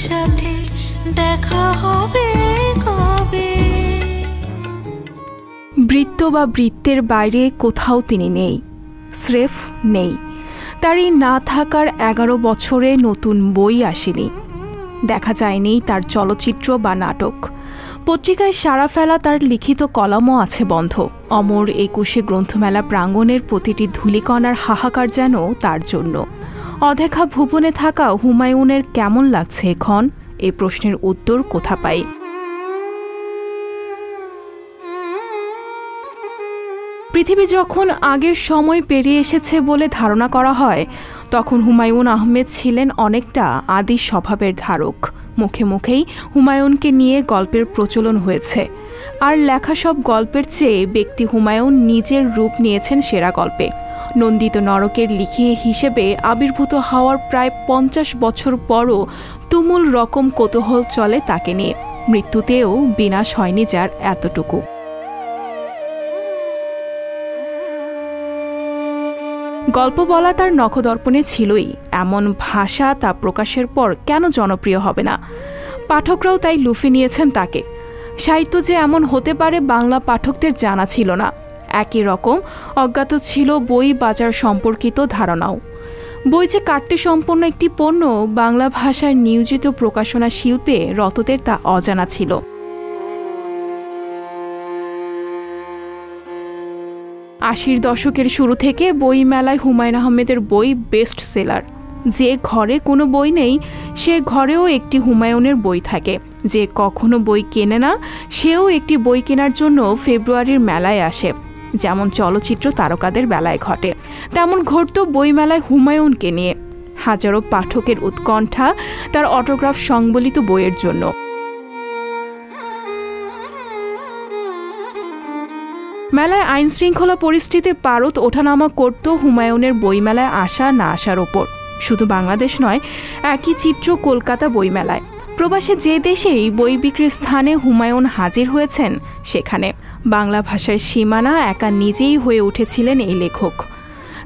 সাথে দেখা হবে কবে। বৃত্ত বা বৃত্তের বাইরে কোথাও তিনি নেই, স্রেফ নেই। তার এই না থাকার 11 বছরে নতুন বই আসেনি, দেখা যায়নি তার চলচ্চিত্র বা নাটক। পত্রিকায় সাড়া ফেলা তার লিখিত কলামও আছে বন্ধ। অমর 21 গ্রন্থমেলা প্রাঙ্গণের প্রতিটি ধূলিকণার হাহাকার যেন তার জন্য। অদেখা ভুবনে থাকা হুমায়ুনের কেমন লাগছে এখন, এই প্রশ্নের উত্তর কোথা পাই? পৃথিবী যখন আগের সময় পেরিয়ে এসেছে বলে ধারণা করা হয়, তখন হুমায়ুন আহমেদ ছিলেন অনেকটা আদি স্বভাবের ধারক। মুখে মুখেই হুমায়ুনকে নিয়ে গল্পের প্রচলন হয়েছে। আর লেখা সব গল্পের চেয়ে ব্যক্তি হুমায়ুন নিজের রূপ নিয়েছেন সেরা গল্পে। নন্দিত নরকের লিখি হিসেবে আবির্ভূত হওয়ার প্রায় 50 বছর পরও তুমুল রকম কৌতূহল চলে তাকে নিয়ে। মৃত্যুতেও বিনাশ হয়নি যার এতটুকু। গল্প বলা তার নখদর্পণে ছিলই, এমন ভাষা তা প্রকাশের পর কেন জনপ্রিয় হবে না? পাঠকরাও তাই লুফে নিয়েছেন তাকে। সাহিত্য যে এমন হতে পারে বাংলা পাঠকদের জানা ছিল না। একই রকম অজ্ঞাত ছিল বই বাজার সম্পর্কিত ধারণাও। বই যে কাটতে সম্পন্ন একটি পণ্য, বাংলা ভাষার নিয়োজিত প্রকাশনা শিল্পে রতদের তা অজানা ছিল। আশির দশকের শুরু থেকে বই মেলায় হুমায়ুন আহমেদের বই বেস্ট সেলার। যে ঘরে কোনো বই নেই সে ঘরেও একটি হুমায়ুনের বই থাকে। যে কখনো বই কেনে না সেও একটি বই কেনার জন্য ফেব্রুয়ারির মেলায় আসে। যেমন চলচ্চিত্র তারকাদের বেলায় ঘটে, তেমন ঘটত বইমেলায় হুমায়ুনকে নিয়ে। হাজারো পাঠকের উৎকণ্ঠা তার অটোগ্রাফ সংবলিত বইয়ের জন্য। মেলায় আইন শৃঙ্খলা পরিস্থিতির পারদ ওঠানামা করত হুমায়ুনের বইমেলায় আসা না আসার ওপর। শুধু বাংলাদেশ নয়, একই চিত্র কলকাতা বইমেলায়। প্রবাসে যে দেশেই বই বিক্রির স্থানে হুমায়ুন হাজির হয়েছেন, সেখানে বাংলা ভাষার সীমানা একা নিজেই হয়ে উঠেছিলেন এই লেখক।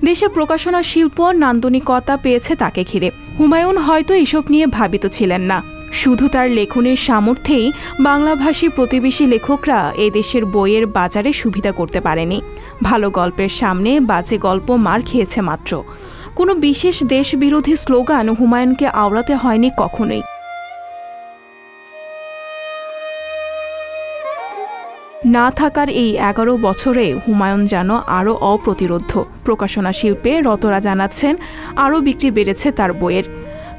দেশের প্রকাশনা শিল্প নান্দনিকতা পেয়েছে তাকে ঘিরে। হুমায়ুন হয়তো এসব নিয়ে ভাবিত ছিলেন না। শুধু তার লেখনের সামর্থ্যেই বাংলাভাষী প্রতিবেশী লেখকরা এ দেশের বইয়ের বাজারে সুবিধা করতে পারেনি। ভালো গল্পের সামনে বাজে গল্প মার খেয়েছে মাত্র। কোনো বিশেষ দেশবিরোধী স্লোগান হুমায়ুনকে আওড়াতে হয়নি কখনোই। না থাকার এই 11 বছরে হুমায়ুন যেন আরও অপ্রতিরোধ্য। প্রকাশনা শিল্পে রতরা জানাচ্ছেন আরও বিক্রি বেড়েছে তার বইয়ের।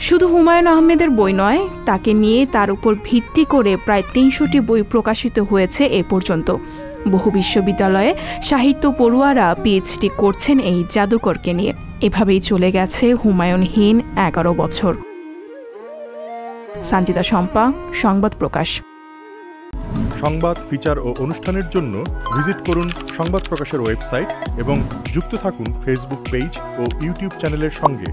শুধু হুমায়ুন আহমেদের বই নয়, তাকে নিয়ে তার উপর ভিত্তি করে প্রায় 300টি বই প্রকাশিত হয়েছে এ পর্যন্ত। বহু বিশ্ববিদ্যালয়ে সাহিত্য পড়ুয়ারা পিএইচডি করছেন এই জাদুকরকে নিয়ে। এভাবেই চলে গেছে হুমায়ুনহীন 11 বছর। সঞ্জিতা শম্পা, সংবাদ প্রকাশ। সংবাদ, ফিচার ও অনুষ্ঠানের জন্য ভিজিট করুন সংবাদ প্রকাশের ওয়েবসাইট এবং যুক্ত থাকুন ফেসবুক পেজ ও ইউটিউব চ্যানেলের সঙ্গে।